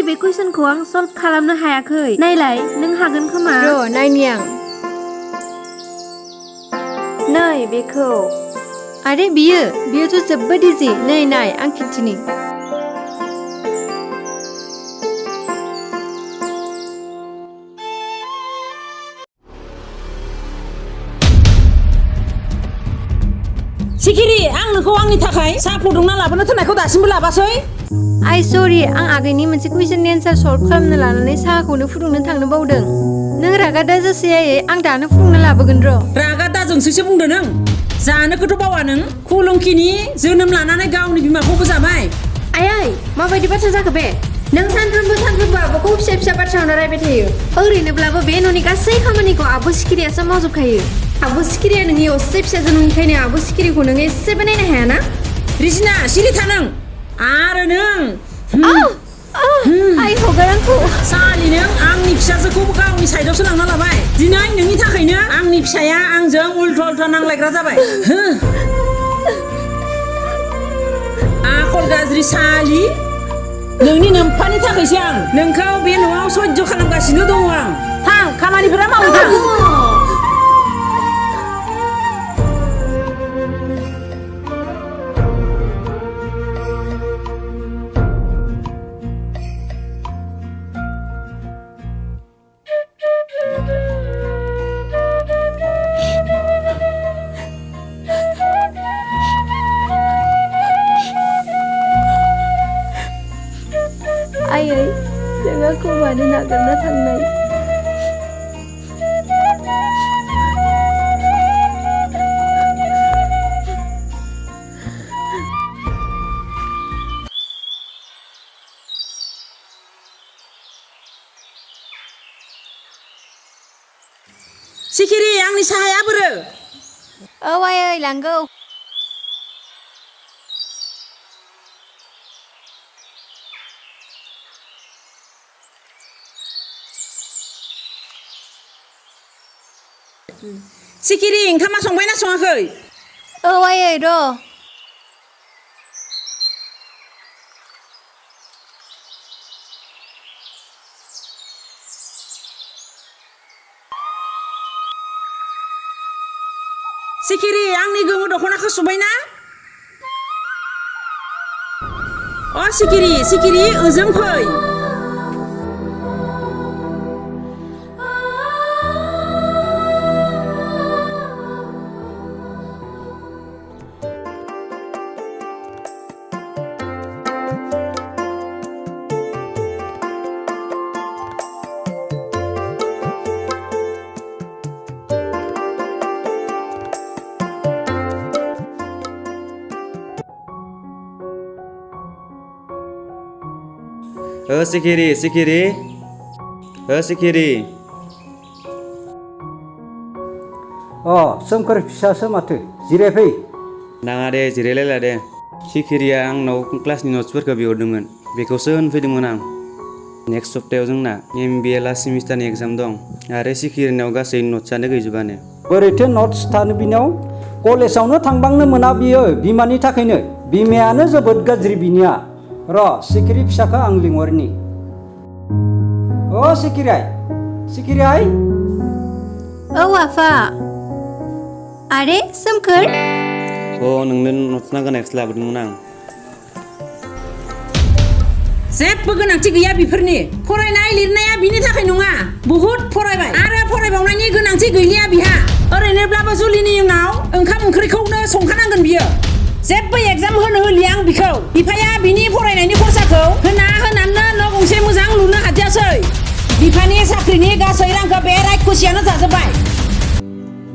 बे कुइसनखौ आं सल्भ खालामनो हायाखै नायलाय नों हागोन खोमा र' नायनि आं नै बेखौ आरे बियोथ' जोबोद इजि नै नाय आं खिन्थिनि सिखिरि आं नोंखौ आंनि थाखाय साहा फुदुंना लाबोनो थिननायखौ दासिमबो लाबासै आइ सरि आं आगैनि मोनसे कुइसननि एन्सार सल्भ खालामनो लानानै साहाखौनो फुदुंनो थांनो बावदों नों रागा दाजासै आयै आं दानो फुदुंना लाबोगोन र' रागा दाजोंसैसो बुंदो नों जानोखौथ' बावा नों खुलुंखिनि जोनोम लानानै गावनि बिमाखौबो जाबाय आयै माबायदि बाथ्रा जाखो बे नों सानफ्रोमबो आब'खौ फिसा फिसा बाथ्रायावनो रायबाय थायो ओरैनोब्लाबो बे न'नि गासै खामानिखौ आब' सिखिरियासो मावजोबखायो आब' सिखिरिया नोंनि असे फिसाजो नंखायनो आब' सिखिरिखौ नों एसेबो नायनो हायाना रिजिना सिरि था नों आरो नों आइ हगार आंखौ सालि नों आंनि फिसाजोखौबो गावनि साइडआवसो लांना लाबाय दिनै नोंनि थाखायनो आंनि फिसाया आंजों उल्था नांलायग्रा जाबाय आखल गाज्रि सालि नोंनि नोम्फानि थाखायसो आं नोंखौ बे न'आव सयज' खालामगासिनो दङ आं थां खामानिफोरा मावनो थां आयै जों आंखौ मानो नागारना थांनाय सिखिरि आंनि साहाया बोरो औ आयै लांगौ सिखिरि ओंखामा संबायना सङाखै औ आयै र' सिखिरि आंनि गोमो दख'नाखौ सुबायना सिखिरि ओजों फै सिखिरि सोमखोर फिसासो माथो जिरायफै नाङा दे जिरायलायला दे सिखिरिया आंनाव क्लासनि नट्सफोरखौ बिहरदोंमोन बेखौसो होनफैदोंमोन आं नेक्स्ट सप्तायाव जोंना MBA लास्ट सेमिस्टारनि एग्जाम दं आरो सिखिरिनाव गासै नट्सआनो गैजोबानो बोरैथो नट्स थानो बिनियाव कलेजावनो थांबांनो मोना बियो बिमानि थाखायनो बिमायानो जोबोद गाज्रि बिनिया र' सिखिरि फिसाखौ आं लिंहरनि सिखिरि औ आफा आरे सोमखोर नोंनो नट्स नांगोन एक्स लाबोदोंमोन आं जेबो गोनांथि गैया बेफोरनि फरायनाय लिरनाया बिनि थाखाय नङा बहुद फरायबाय आरो फरायबावनायनि गोनांथि गैलिया बिहा ओरैनोब्लाबो जुलिनि उनाव ओंखाम ओंख्रिखौनो संखानांगोन बियो जेबो एग्जाम होनो होलिया आं बिखौ बिफाया बिनि फरायनायनि खरसाखौ होनानैनो न' गंसे मोजां लुनो हादियासै बिफानि साख्रिनि गासै रांखौ बे रायखुसियानो जाजोब्बाय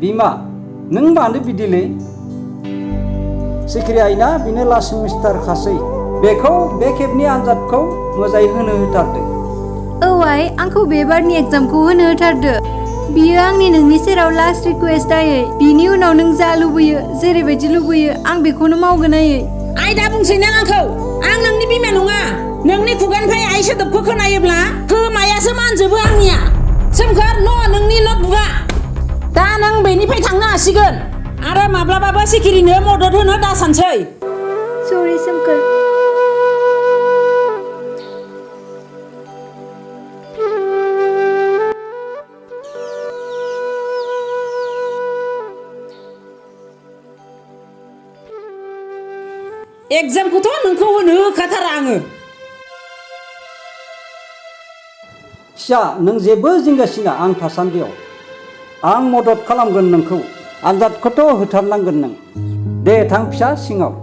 बिमा नों मानो बिदिलै सिखिरि आइना बिनो लास्ट सेमिस्टार खासै बेखौ बे खेबनि आनजादखौ मोजाङै होनो होथारदो औ आइ आंखौ बे बारनि एग्जामखौ होनो होथारदो बियो आंनि नोंनि सेराव लास्ट रिक्वेस्ट आयै बिनि उनाव नों जा लुबैयो जेरैबायदि लुबैयो आं बेखौनो मावगोन आयै आइ दा बुंसै नों आंखौ आं नोंनि बिमा नङा नोंनि खुगानिफ्राय आइ सोदोबखौ खोनायोब्ला खोमायासो मानजोबो आंनिया सोमखोर नोंनि नटबुकआ दा नों बेनिफ्राय थांनो हासिगोन आरो माब्लाबाबो सिखिरिनो मदद होनो दासानसै सरि सोमखोर एग्जामखौथ' नोंखौ होनो होखाथारा आङो। फिसा नों जेबो जिंगासिना आं थासान्दियाव आं मदद खालामगोन नोंखौ आनजादखौथ' होथारनांगोन नों दे थां फिसा सिङाव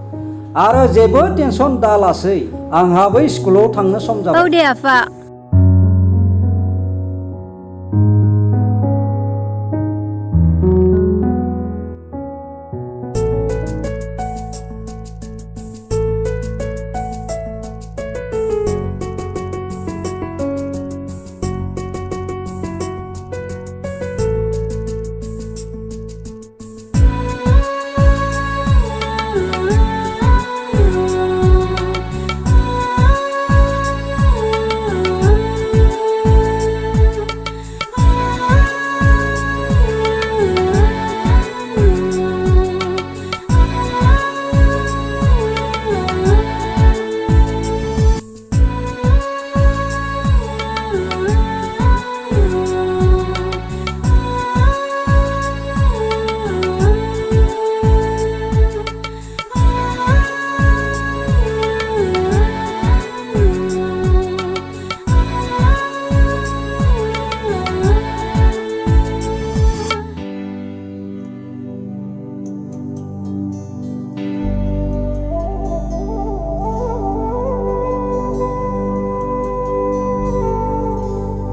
आरो जेबो टेनसन दालासै आंहाबो स्कुलाव थांनो सम औ जाबाय दे आफा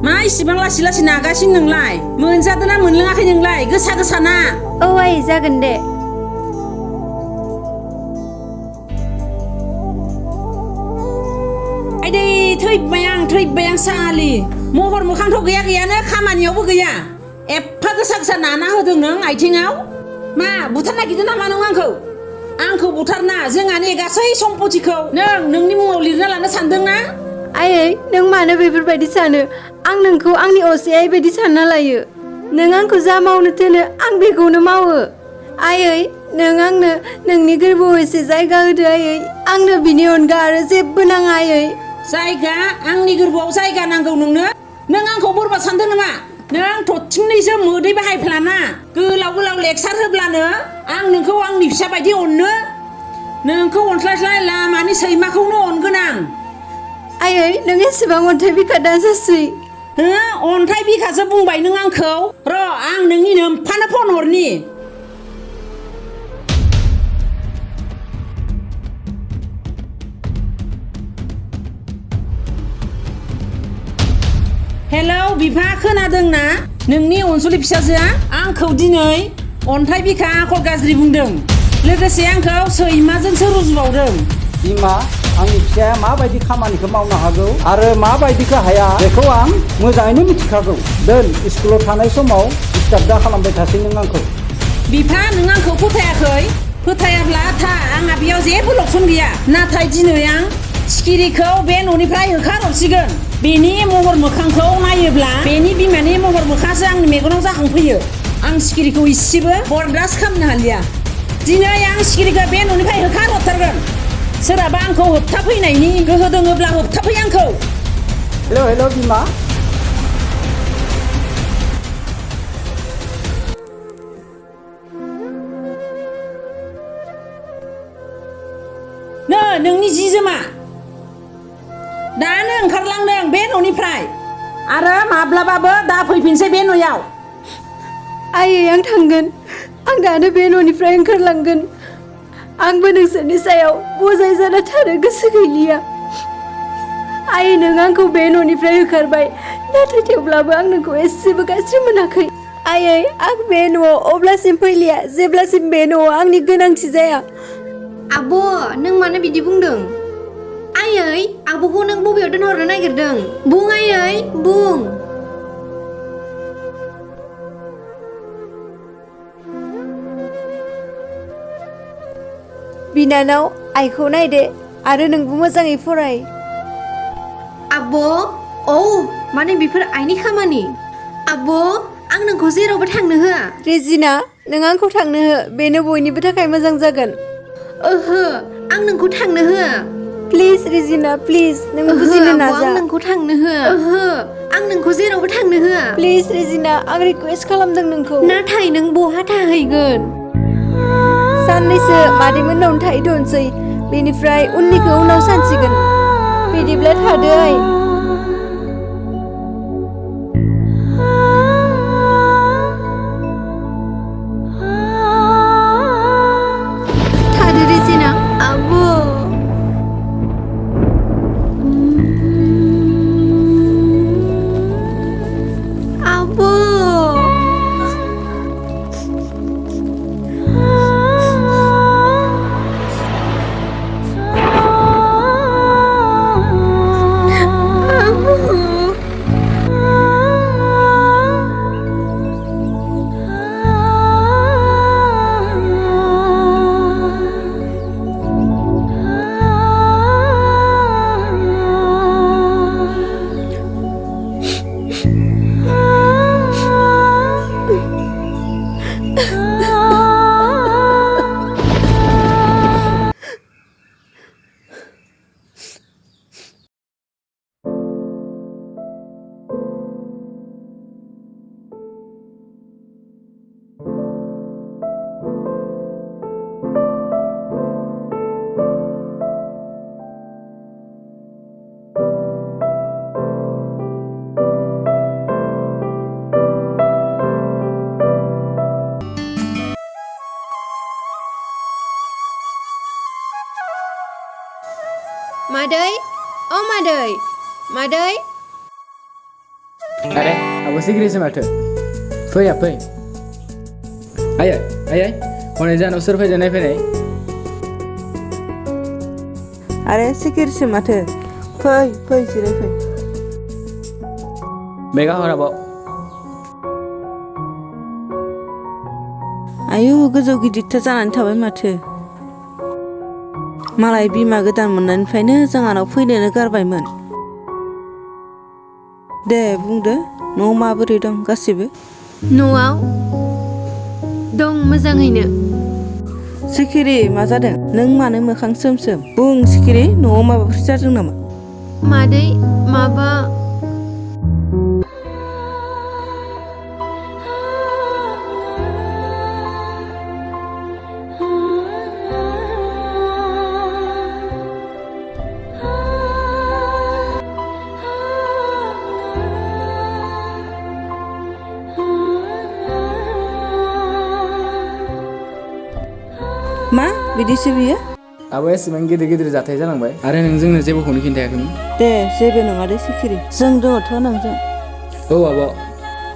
मा इसिबां लासै लासै नागासिनो नोंलाय मोनजादोंना मोनलोङाखै नोंलाय गोसा गोसा ना औ आइ जागोन दे आइदै थैबाय आं सालि महर मोखांथ' गैयानो खामानियावबो गैया एफा गोसा गोसा नाना होदों नों आथिङाव मा बुथारनो नागिरदों नामा नों आंखौ बुथारना जोंहानि गासै सम्पथिखौ नोंनि मुङाव लिरना लानो सानदोंना आयै नों मानो बेफोरबायदि सानो आं नोंखौ आंनि असे बायदि सानना लायो नों आंखौ जा मावनो थिनो आं बेखौनो मावो आयै नों आंनो नोंनि गोरबोआव एसे जायगा होदो आयै आंनो बिनि अनगा आरो जेबो नाङा आयै जायगा आंनि गोरबोआव जायगा नांगौ नोंनो नों आंखौ बरबाद सानदों नामा नों थरथिंनैसो मोदै बाहायफ्लाना गोलाव लेक्सार होब्लानो आं नोंखौ आंनि फिसा बायदि अननो नोंखौ अनस्लायस्लाय लामानि सैमाखौनो अनगोन आं आयै नों एसेबां अन्थाइ बिखा दाजासै अन्थाइ बिखासो बुंबाय नों आंखौ र' आं नोंनि नोमफानो फन हरनि हेलौ बिफा खोनादोंना नोंनि अनसुलि फिसाजोआ आंखौ दिनै अन्थाइ बिखा आखल गाज्रि बुंदों लोगोसे आंखौ सैमाजोंसो रुजुबावदों बिमा आंनि फिसाया माबायदि खामानिखौ मावनो हागौ आरो माबायदिखौ हाया बेखौ आं मोजाङैनो मिथिखागौ दोन स्कुलाव थानाय समाव डिस्टार्ब दा खालामबाय थासै नों आंखौ बिफा नों आंखौ फोथायाब्ला था आंहा बेयाव जेबो लक्षन गैया नाथाय दिनै आं सिखिरिखौ बे न'निफ्राय होखारहरसिगोन बेनि महर मोखांखौ नायोब्ला बेनि बिमानि महर मोखांसो आंनि मेगनाव जाखांफैयो आं सिखिरिखौ इसेबो बरदास्त खालामनो हालिया दिनै आं सिखिरिखौ बे न'निफ्राय होखारहरथारगोन सोरहाबा आंखौ होबथाफैनायनि गोहो दङब्ला होबथाफै आंखौ हेलौ बिमा नोंनि जि जोमा दानो ओंखारलांदों बे न'निफ्राय आरो माब्लाबाबो दा फैफिनसै बे न'याव आयै आं थांगोन आं दानो बे न'निफ्राय ओंखारलांगोन आंबो नोंसोरनि सायाव बजाय जाना थानो गोसो गैलिया आयै नों आंखौ बे न'निफ्राय होखारबाय नाथाय थेवब्लाबो आं नोंखौ एसेबो गाज्रि मोनाखै आयै आं बे न'आव अब्लासिम फैलिया जेब्लासिम बे न'आव आंनि गोनांथि जाया आब' नों मानो बिदि बुंदों आयै आब'खौ नों बबेयाव दोनहरनो नागिरदों बुं आयै बुं बिनानाव आइखौ नायदे आरो नोंबो मोजाङै फराय आब' औ माने बेफोर आइनि खामानि आब' आं नोंखौ जेरावबो थांनो होआ रेजिना नों आंखौ थांनो हो बेनो बयनिबो थाखाय मोजां जागोन ओहो आं नोंखौ थांनो होआ प्लिज रेजिना प्लिज नों बुजिनो नाजा आं नोंखौ थांनो होआ ओहो आं नोंखौ जेरावबो थांनो होआ प्लिज रेजिना आं रिक्वेस्ट खालामदों नोंखौ नाथाय नों बहा थाहैगोन साननैसो मादैमोननावनो थाहैथ'नोसै बेनिफ्राय उननिखौ उनाव सानसिगोन बिदिब्ला थादो आइ थादो रेजिना आब' आब' मादै औ मादै अरे अब सिग्रेटसो माथो फै फै आयै हनै जानाव सोर फैदों नायफैनाय आरे सिकिरसो माथो फै जिराय फै बेगा हर आब' आयु गोजौ गिदिरथार जानानै थाबाय माथो मालाय बिमा गोदान मोननायनिफ्रायनो जोंहानाव फैनोनो गारबायमोन दे बुंदो न'आव माबोरै दं गासिबो न'आव दं मोजाङैनो सिखिरि मा जादों नों मानो मोखां सोम बुं सिखिरि न'आव माबाफोर जादों नामा मादै माबा मा बिदिसो बियो आब' एसेबां गिदिर जाथाय जालांबाय आरो नों जोंनो जेबोखौनो खिन्थायाखैमोन दे जेबो नङा दे सिखिरि जों दङथ' नोंजों औ आब'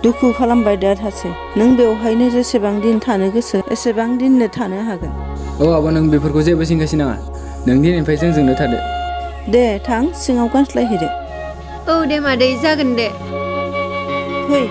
दुखु खालामबाय दा थासै नों बेवहायनो जेसेबां दिन थानो गोसो एसेबां दिननो थानो हागोन औ आब' नों बेफोरखौ जेबो सिनगासि नाङा नों दिनैनिफ्राय जोंजोंनो थादो दे थां सिङाव गानस्लायहैदो औ दे मादै जागोन दे फै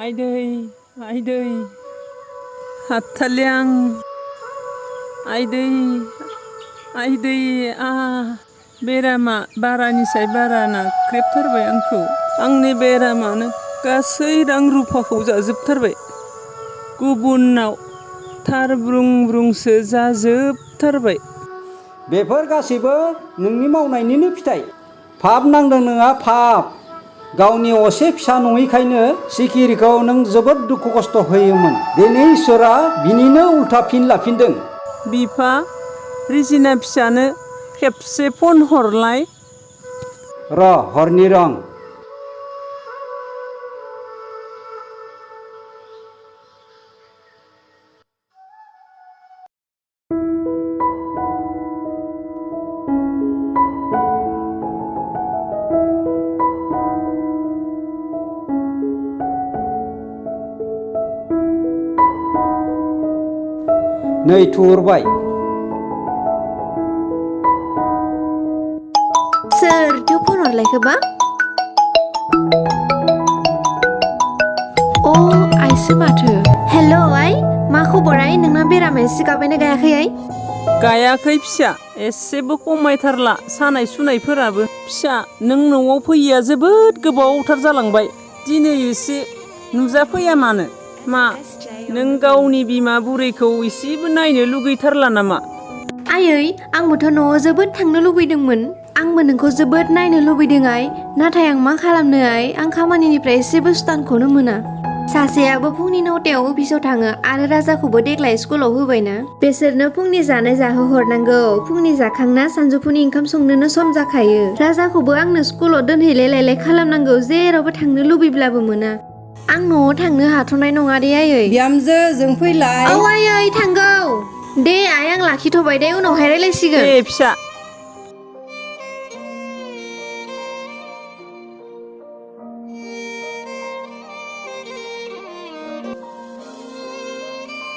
आइदै हाबथारले आं आइदै बेरामा बारानिसाय बारा नाख्रेबथारबाय आंखौ आंनि बेरामानो गासै रां रुफाखौ जाजोबथारबाय गुबुनाव थार ब्रुंसो जाजोबथारबाय बेफोर गासैबो नोंनि मावनायनिनो फिथाइ पाप नांदों नोंहा पाप गावनि असे फिसा नङैखायनो सिखिरिखौ नों जोबोद दुखु खस्थ' होयोमोन दिनै इसोरा बिनिनो उल्था फिन लाफिनदों बिफा रिजिना फिसानो खेबसे फन हरलाय र' हरनि रं नै थुहरबाय। सोरथो फन हरलायखोबा? अ आइसो माथो। हेल' आइ, मा खबर आइ? नोंना बेरामा एसे गाबायना गायाखै आइ? गायाखै फिसा, एसेबो खमायथारला सानाय सुनायफोराबो। फिसा, नों न'आव फैयैया जोबोद गोबावथार जालांबाय। दिनै एसे नुजाफैया मानो? मा नों गावनि बिमा बुरैखौ एसेबो नायनो लुगैथारला नामा? आयै, आंबोथ' न'आव जोबोद थांनो लुबैदोंमोन। आंबो नोंखौ जोबोद नायनो लुबैदों आइ। नाथाय आं मा खालामनो आइ, आं खामानिनिफ्राय एसेबो सुटानखौनो मोना। सासेयाबो फुंनि 9टायाव अफिसाव थाङो आरो राजाखौबो देग्लाय स्कुलाव होबायना। बिसोरनो फुंनि जानाय जाहोहरनांगौ। फुंनि जाखांना सानजौफुनि ओंखाम संनोनो सम जाखायो। राजाखौबो आंनो स्कुलाव दोनहैलाय लायलाय खालामनांगौ, जेरावबो थांनो लुबैब्लाबो मोना। आं न'आव थांनो हाथ'नाय नङा दे आयै। बिहामजो जों फैलाय। औ आयै थांगौ। दे आइ, आं लाखिथ'बाय दे, उनावहाय रायलायसिगोन। दे फिसा।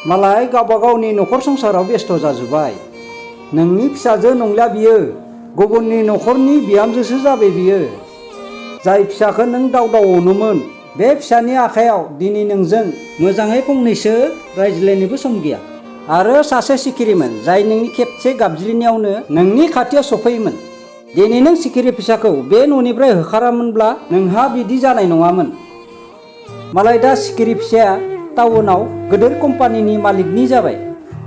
मालाय गावबा गावनि न'खर संसाराव बेस्थ' जाजोब्बाय। नोंनि फिसाजो नंला बियो, गुबुननि न'खरनि बिहामजोसो जाबाय बियो। जाय फिसाखौ नों दाव दाव अनोमोन, बे फिसानि आखायाव दिनै नोंजों मोजाङै फंनैसो रायज्लायनोबो सम गैया। आरो सासे सिखिरिमोन, जाय नोंनि खेबसे गाबज्रिनायावनो नोंनि खाथियाव सफैयोमोन। दिनै नों सिखिरि फिसाखौ बे न'निफ्राय होखारामोनब्ला नोंहा बिदि जानाय नङामोन। मालाय दा सिखिरि फिसाया टाउनाव गिदिर कम्पानिनि मालिकनि जाबाय।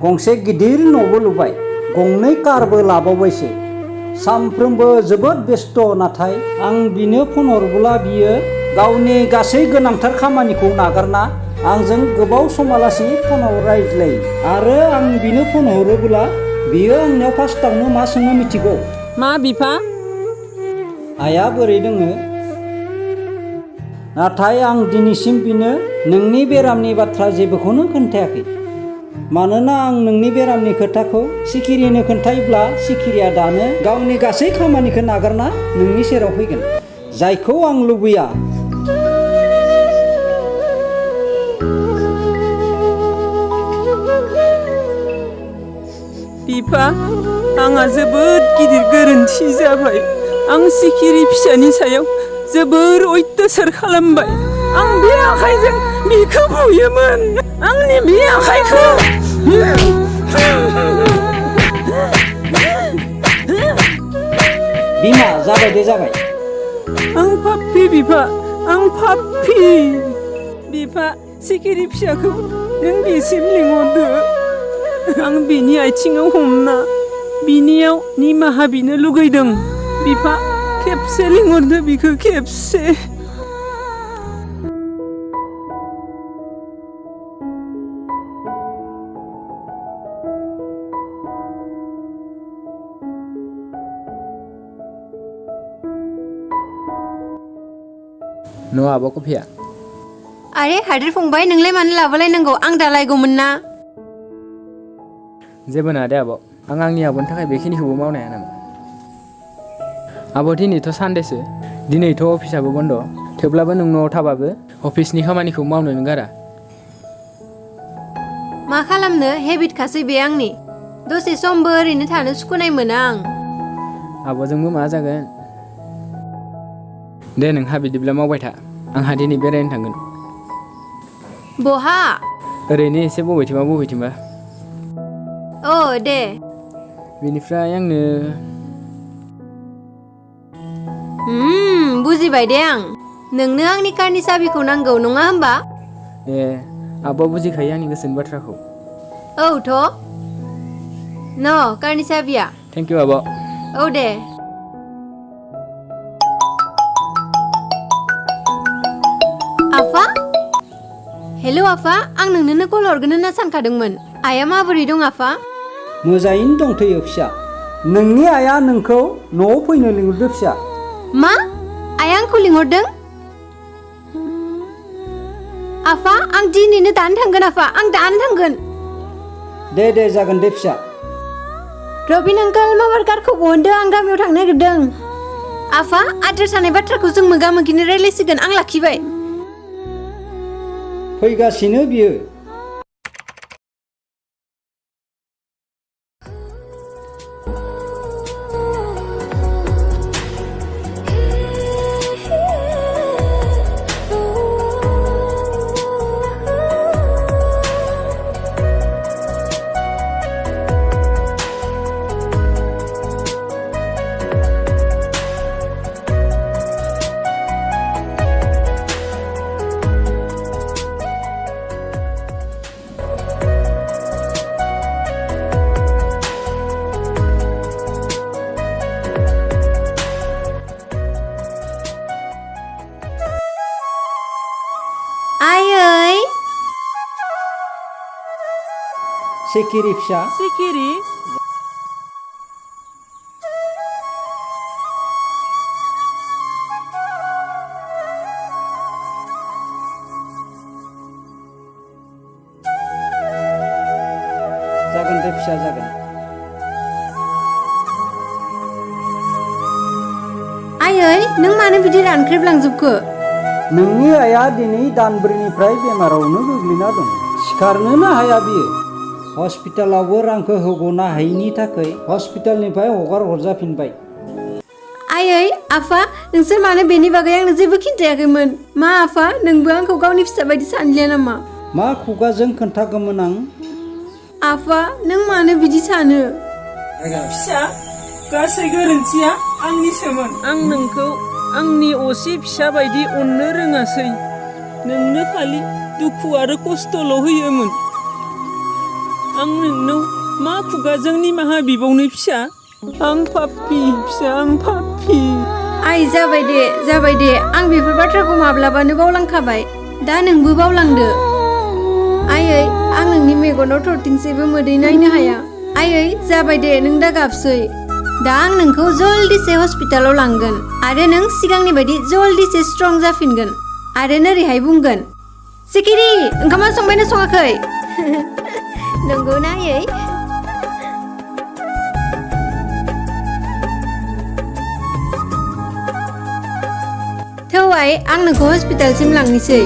गंसे गिदिर न'बो लुबाय, गंनै कारबो लाबावबायसो। सानफ्रोमबो जोबोद बेस्थ'। नाथाय आं बिनो फन हरब्ला बियो गावनि गासै गोनांथार खामानिखौ नागारना आंजों गोबाव समालासि फनाव रायज्लायो। आरो आं बिनो फन हरोब्ला बियो आंनियाव फार्स्टआवनो मा सोङो मिथिगौ? मा बिफा? आइया बोरै दोङो? नाथाय आं दिनैसिम बिनो नोंनि बेरामनि बाथ्रा जेबोखौनो खोन्थायाखै। मानोना आं नोंनि बेरामनि खोथाखौ सिखिरिनो खोन्थायोब्ला सिखिरिया दानो गावनि गासै खामानिखौ नागारना नोंनि सेराव फैगोन, जायखौ आं लुबैया। बिफा, आंहा जोबोद गिदिर गोरोन्थि जाबाय। आं सिखिरि फिसानि सायाव जोबोर अयथासार खालामबाय। आं बे आखाइजों बिखौ बुयोमोन, आंनि बे आखाइखौ। बिमा, जाबाय दे जाबाय। आं पाप्पि बिफा, आं पाप्पि। बिफा, सिखिरि फिसाखौ नों बेसिम लिंहरदो। आं बिनि आथिङाव हमना बिनियाव निमाहा बिनो लुगैदों। बिफा, खेबसे लिंहरदो बिखौ, खेबसे। न' आब' कफिया? आरे हादोर फंबाय, नोंलाय मानो लाबोलायनांगौ? आं दालायगौमोन ना। जेबो नङा दे आब', आं आंनि आब'नि थाखाय बेखिनिखौबो मावनो हाया नामा? आब' दिनैथ' सानडेसो, दिनैथ' अफिसाबो बन्द'। थेवब्लाबो नों न'आव थाबाबो अफिसनि खामानिखौ मावनोनो गारा। मा खालामनो, हेबिटखासै बे आंनि। दसे समबो ओरैनो थानो सुखुनाय मोना आं। आब'जोंबो मा जागोन? दे नोंहा बिदिब्ला मावबाय था, आंहा दिनै बेरायनो थांगोन। बहा? ओरैनो एसे बबेथिंबा। औ दे। बेनिफ्राय आंनो बुजिबाय दे आं। नोंनो आंनि कारनि चाबिखौ नांगौ नङा होमबा? ए, आब'आ बुजिखायो आंनि गोसोनि बाथ्राखौ। औथ'। न कारनि चाबिया। थेंक इउ आब'। औ दे। आफा? हेल' आफा, आं नोंनोनो कल हरगोन होनना सानखादोंमोन। आइया माबोरै दं आफा? मोजाङैनो दंथ'यो फिसा। नोंनि आइया नोंखौ न'आव फैनो लिंहरदो फिसा। मा? आइया आंखौ लिंहरदों? आफा, आं दिनैनो दानो थांगोन आफा, आं दानो थांगोन। दे जागोन दे फिसा। रबिन आंकोल, माबार कारखौ बहनदो, आं गामियाव थांनो नागिरदों। आफा, आद्रा थानाय बाथ्राखौ जों मोगा मोगिनो रायलायसिगोन, आं लाखिबाय। फैगासिनो बियो। सिखिरि फिसा सिखिरि जागोन दे फिसा जागोन आयै नों मानो बिदि रानख्रेबलांजोबखो नोंनि आइया दिनै दानब्रैनिफ्राय बेमारावनो गोग्लैना दं सिखारनोनो हाया बियो हस्पिटालावबो रांखौ होग'नो हायिनि थाखाय हस्पिटालनिफ्राय हगार हरजाफिनबाय आयै आफा नोंसोर मानो बेनि बागै आंनो जेबो खिन्थायाखैमोन मा आफा नोंबो आंखौ गावनि फिसा बायदि सानलिया नामा मा खुगाजों खोन्थागौमोन आं आफा नों मानो बिदि सानो फिसा गासै गोरोन्थिया आंनिसोमोन आं नोंखौ आंनि असे फिसा बायदि अननो रोङासै नोंनो खालि दुखु आरो खस्थ'ल' होयोमोन आं नोंनाव मा खुगाजों निमाहा बिबावनो फिसा आं पापि फिसा आं पापि आइ जाबाय दे आं बेफोर बाथ्राखौ माब्लाबानो बावलांखाबाय दा नोंबो बावलांदो आयै आं नोंनि मेगनाव थरथिंसेबो मोदै नायनो हाया आयै जाबाय दे नों दा गाबसै दा आं नोंखौ जल्दिसे हस्पिटालाव लांगोन आरो नों सिगांनि बायदि जल्दिसे स्ट्रं जाफिनगोन आरो नोरैहाय बुंगोन सिखिरि ओंखामा संबायना सङाखै नंगौ ना आयै थौ आइ आं नोंखौ हस्पिटालसिम लांनोसै